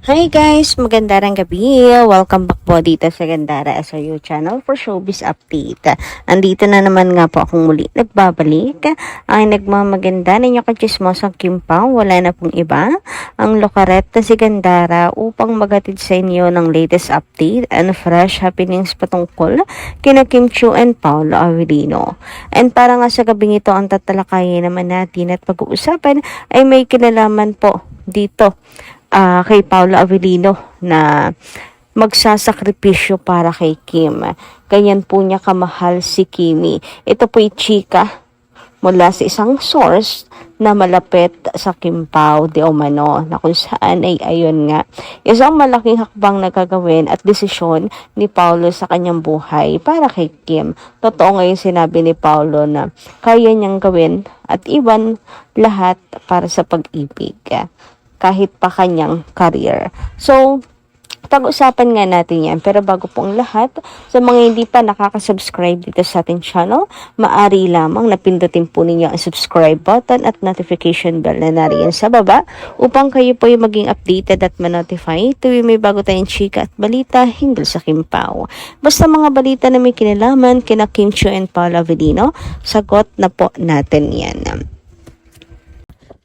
Hi guys! Magandang gabi! Welcome back po dito sa Gandara SRU channel for showbiz update. Andito na naman nga po akong muli nagbabalik. Ang nagmamaganda ninyo kachismosang Kim Pao, wala na pong iba. Ang lokaret na si Gandara upang magatid sa inyo ng latest update and fresh happenings patungkol kina Kim Chiu and Paolo Avellino. And para nga sa gabing ito ang tatalakayin naman natin at pag-uusapan ay may kinalaman po dito kay Paolo Avellino na magsasakripisyo para kay Kim. Ganyan po niya kamahal si Kimi. Ito po'y chika mula sa isang source na malapit sa Kim Pao de Umano na kung saan ay ayon nga isang malaking hakbang na gagawin at desisyon ni Paolo sa kanyang buhay para kay Kim. Totoo ngayon sinabi ni Paolo na kaya niyang gawin at iwan lahat para sa pag-ibig kahit pa kanyang career. So, pag-usapan nga natin yan. Pero bago po ang lahat, sa mga hindi pa nakaka-subscribe dito sa ating channel, maaari lamang napindutin po ninyo ang subscribe button at notification bell na nariyan sa baba upang kayo po yung maging updated at ma-notify tuwing may bago tayong chika at balita hinggil sa Kim Pao. Basta mga balita na may kinalaman kina Kim Chiu and Paolo Avellino, sagot na po natin yan.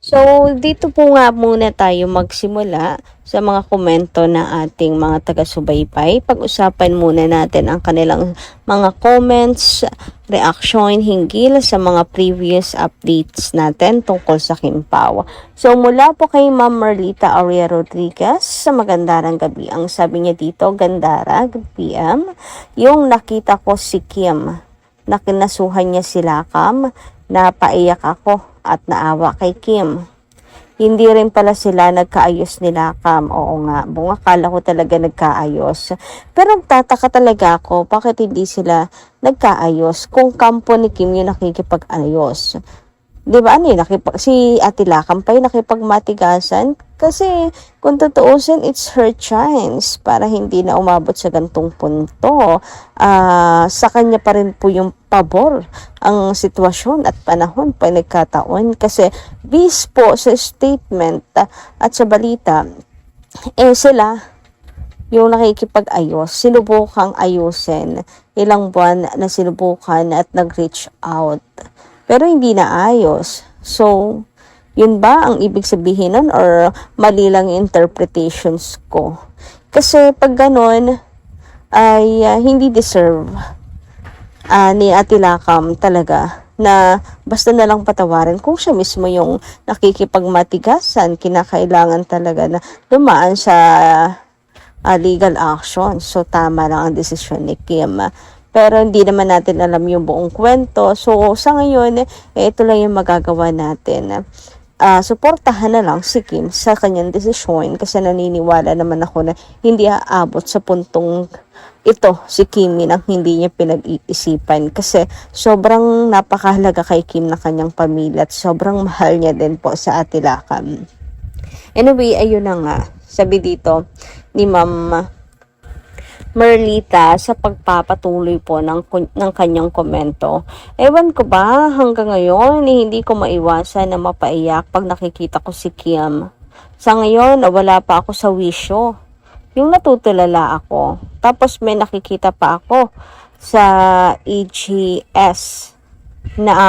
So, dito po nga muna tayo magsimula sa mga komento ng ating mga taga-subaybay. Pag-usapan muna natin ang kanilang mga comments, reaction hinggil sa mga previous updates natin tungkol sa Kim Pao. So, mula po kay Ma'am Merlita Aurea Rodriguez sa Magandang Gabi. Ang sabi niya dito, Gandara, good PM. Yung nakita ko si Kim, na kinasuhan niya si Lakam, napaiyak ako at naawa kay Kim. Hindi rin pala sila nagkaayos ni Lakam. Oo nga, bunga akala ko talaga nagkaayos. Pero nagtataka talaga ako, bakit hindi sila nagkaayos kung kampo ni Kim yung nakikipag-ayos? Diba si Ate Lakam pa yung nakipagmatigasan? Kasi kung tutuusin, it's her chance para hindi na umabot sa gantong punto. Sa kanya pa rin po yung pabor ang sitwasyon at panahon pa nagkataon. Kasi based po sa statement at sa balita, sila yung nakikipag-ayos, sinubukang ayusin. Ilang buwan na sinubukan at nag-reach out. Pero hindi na ayos. So, yun ba ang ibig sabihin nun or mali lang yung interpretations ko? Kasi pag ganun, ay hindi deserve ni Ate Lakam talaga na basta na lang patawarin kung siya mismo yung nakikipagmatigasan, kinakailangan talaga na dumaan sa legal action. So, tama lang ang desisyon ni Kim. Pero hindi naman natin alam yung buong kwento. So, sa ngayon, ito lang yung magagawa natin. Suportahan na lang si Kim sa kanyang desisyon kasi naniniwala naman ako na hindi aabot sa puntong ito si Kimi nang hindi niya pinag-iisipan kasi sobrang napakahalaga kay Kim na kanyang pamilya at sobrang mahal niya din po sa Ate Lakam. Anyway, ayun na nga. Sabi dito ni Ma'am Merlita sa pagpapatuloy po ng kanyang komento. Ewan ko ba hanggang ngayon hindi ko maiwasan na mapaiyak pag nakikita ko si Kim. Sa ngayon wala pa ako sa wisyo. Yung natutulala ako. Tapos may nakikita pa ako sa EGS na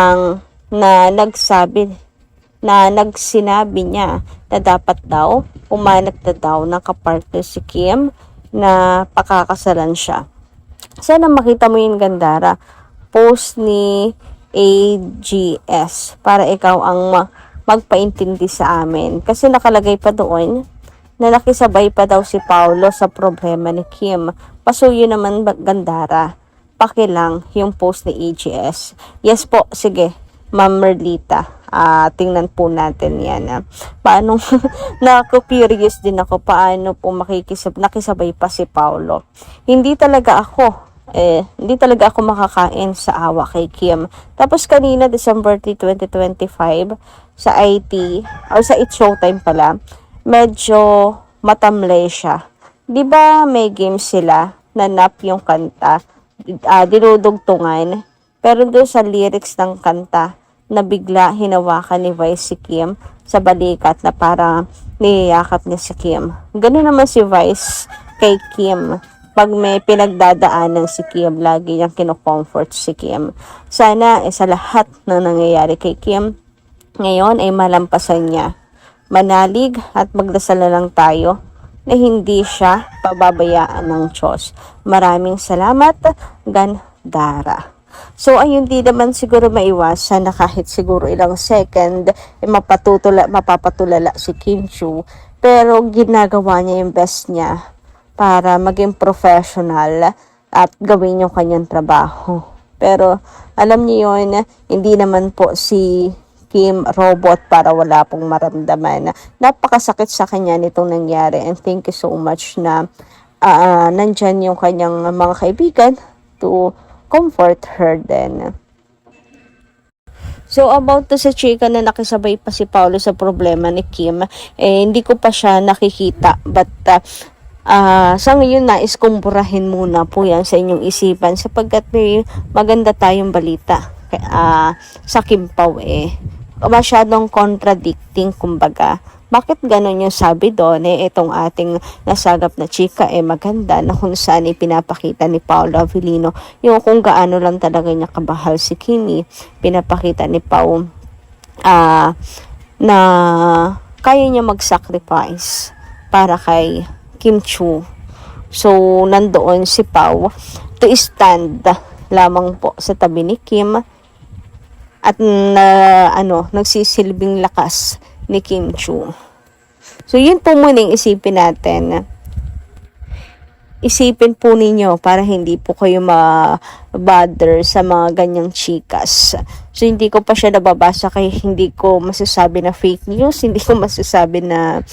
nagsinabi niya na dapat daw umanap na daw ng kapartner si Kim na pakakasalan siya. Sana makita mo yung Gandara post ni AGS para ikaw ang magpaintindi sa amin. Kasi nakalagay pa doon na nakisabay pa daw si Paolo sa problema ni Kim. Pasuyo naman Gandara. Pakilang yung post ni AGS. Yes po, sige. Ma'am Merlita. Tingnan po natin yan. Paano, curious din ako, paano po nakisabay pa si Paolo. Hindi talaga ako makakain sa awa kay Kim. Tapos kanina, December 3, 2025, sa IT, or sa It's Showtime pala, medyo matamlay siya. Di ba may game sila, na nap yung kanta, dinudugtungan, pero doon sa lyrics ng kanta, na bigla hinawakan ni Vice si Kim. sa balikat na para niyayakap niya si Kim. Ganun naman si Vice kay Kim. Pag may pinagdadaanan si Kim, lagi niyang kinocomfort si Kim. Sana sa lahat na nangyayari kay Kim, ngayon ay malampasan niya. Manalig at magdasal na lang tayo na hindi siya pababayaan ng Diyos. Maraming salamat, Gandara. So, ayun, di naman siguro maiwasan na kahit siguro ilang second, mapapatulala si Kim Chu. Pero ginagawa niya yung best niya para maging professional at gawin yung kanyang trabaho. Pero, alam niyo yun, hindi naman po si Kim robot para wala pong maramdaman. Napakasakit sa kanya nitong nangyari, and thank you so much na nandyan yung kanyang mga kaibigan to comfort her then. So, about to sa chika na nakisabay pa si Paolo sa problema ni Kim, hindi ko pa siya nakikita. But, sa ngayon nais kong burahin muna po yan sa inyong isipan sapagkat may maganda tayong balita sa Kim Pao masyadong contradicting kumbaga. Bakit ganon yung sabi doon itong ating nasagap na chika maganda na kung saan pinapakita ni Paolo Avellino yung kung gaano lang talaga niya kabahal si Kimi. Pinapakita ni Pao na kaya niya mag-sacrifice para kay Kim Chu. So, nandoon si Pao to stand lamang po sa tabi ni Kim at nagsisilbing lakas ni Kim Chu. So, yun po muna yung isipin natin. Isipin po ninyo para hindi po kayo ma-bother sa mga ganyang chikas. So, hindi ko pa siya nababasa kaya hindi ko masasabi na fake news. Hindi ko masasabi na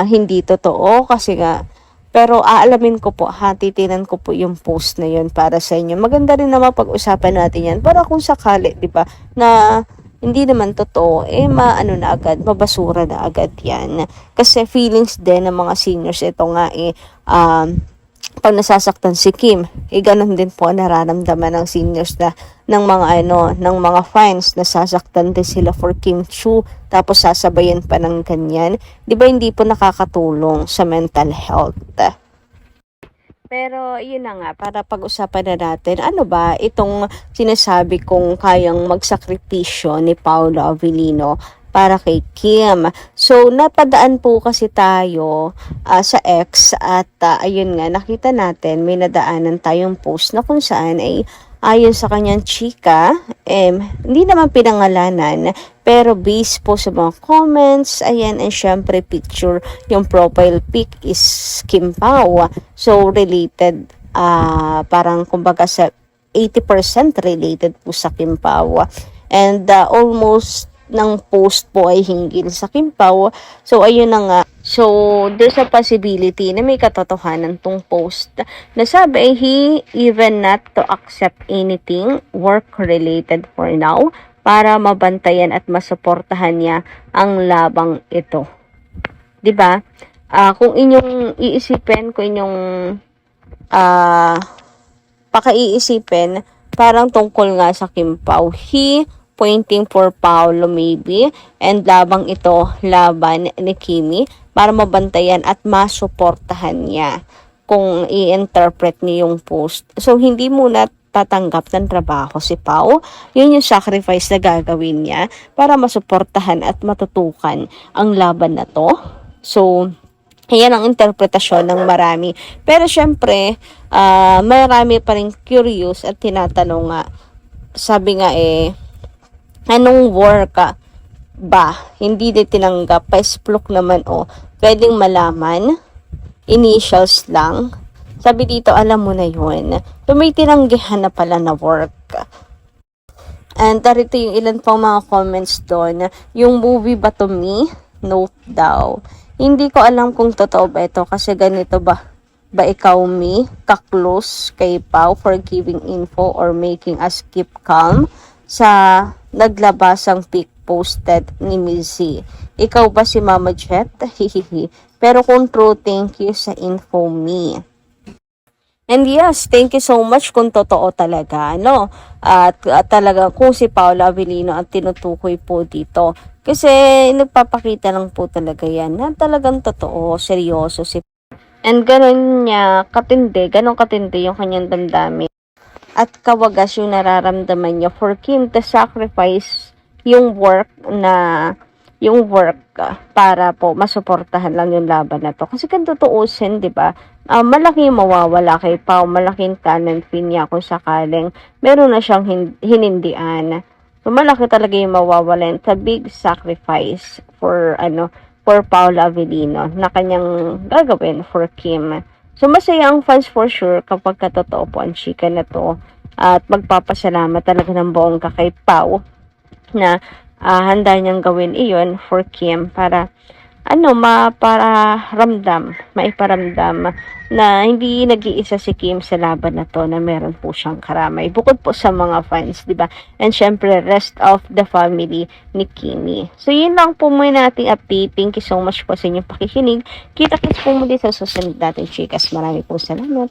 hindi totoo kasi nga, pero aalamin ko po, titinan ko po yung post na yun para sa inyo. Maganda rin naman pag-usapan natin yan para kung sakali, di ba, na hindi naman totoo, maano na agad, mabasura na agad yan. Kasi feelings din ng mga seniors, ito nga pag nasasaktan si Kim, ganun din po nararamdaman ng seniors na ng mga fans, nasasaktan din sila for Kim Chu, tapos sasabayan pa ng ganyan. Di ba hindi po nakakatulong sa mental health? Pero yun na nga, para pag-usapan na natin, ano ba itong sinasabi kong kayang magsakripisyo ni Paolo Avellino para kay Kim. So, napadaan po kasi tayo sa X at ayun nga, nakita natin, may nadaanan tayong post na kung saan ay ayon sa kanyang chika, hindi naman pinangalanan, pero based po sa mga comments, ayan, and syempre picture, yung profile pic is Kim Pao. So, related, parang kumbaga sa 80% related po sa Kim Pao. And almost ng post po ay hinggil sa Kim Pao. So, ayun na nga. So, there's a possibility na may katotohanan tong post na sabi he even not to accept anything work-related for now para mabantayan at masuportahan niya ang labang ito. 'Di ba? Kung inyong iisipin, kung inyong pakaiisipin, parang tungkol nga sa Kim Pao. He pointing for Paolo maybe, and labang ito laban ni Kimi para mabantayan at masuportahan niya kung i-interpret niyo yung post. So, hindi muna tatanggap ng trabaho si Pao. Yun yung sacrifice na gagawin niya para masuportahan at matutukan ang laban na to. So, ayan ang interpretasyon ng marami. Pero syempre, marami pa rin curious at tinatanong nga, sabi nga anong work ba? Hindi din tinanggap. Pa-splok naman pwedeng malaman. Initials lang. Sabi dito, alam mo na yun. So, may tinanggihan na pala na work. And darito yung ilan pang mga comments doon. Yung movie ba to me? Note daw. Hindi ko alam kung totoo ba ito kasi ganito ba ikaw me? Ka-close kay Pao for giving info or making us keep calm sa naglabasang pic posted ni Missy. Ikaw ba si Mama Jet? Hihihi. Pero kung true, thank you sa info me. And yes, thank you so much kung totoo talaga, At talaga kung si Paolo Avellino ang tinutukoy po dito. Kasi nagpapakita lang po talaga yan na talagang totoo, seryoso si and ganun niya katindi, ganun katindi yung kanyang damdamin. At kawagas yung nararamdaman niya for Kim to sacrifice yung work para po masuportahan lang yung laban na to. Kasi kung tutuusin, 'di ba? Malaki yung mawawala kay Pao, malaking talent fee niya kung sakaling meron na siyang hinindian. So malaki talaga yung mawawala. It's a big sacrifice for Paula Avellino na kanyang gagawin for Kim. So masaya ang fans for sure kapag katotoo po ang chika na to at magpapasalamat talaga ng bongga kay Pao na handa niyang gawin iyon for Kim para maiparamdam na hindi nag-iisa si Kim sa laban na to, na meron po siyang karamay. Bukod po sa mga fans, di ba? And syempre, rest of the family ni Kimi. So, yun lang po muna nating update. Thank you so much po sa inyong pakikinig. Kita-kits po muli sa susunod natin, chikas. Marami po salamat.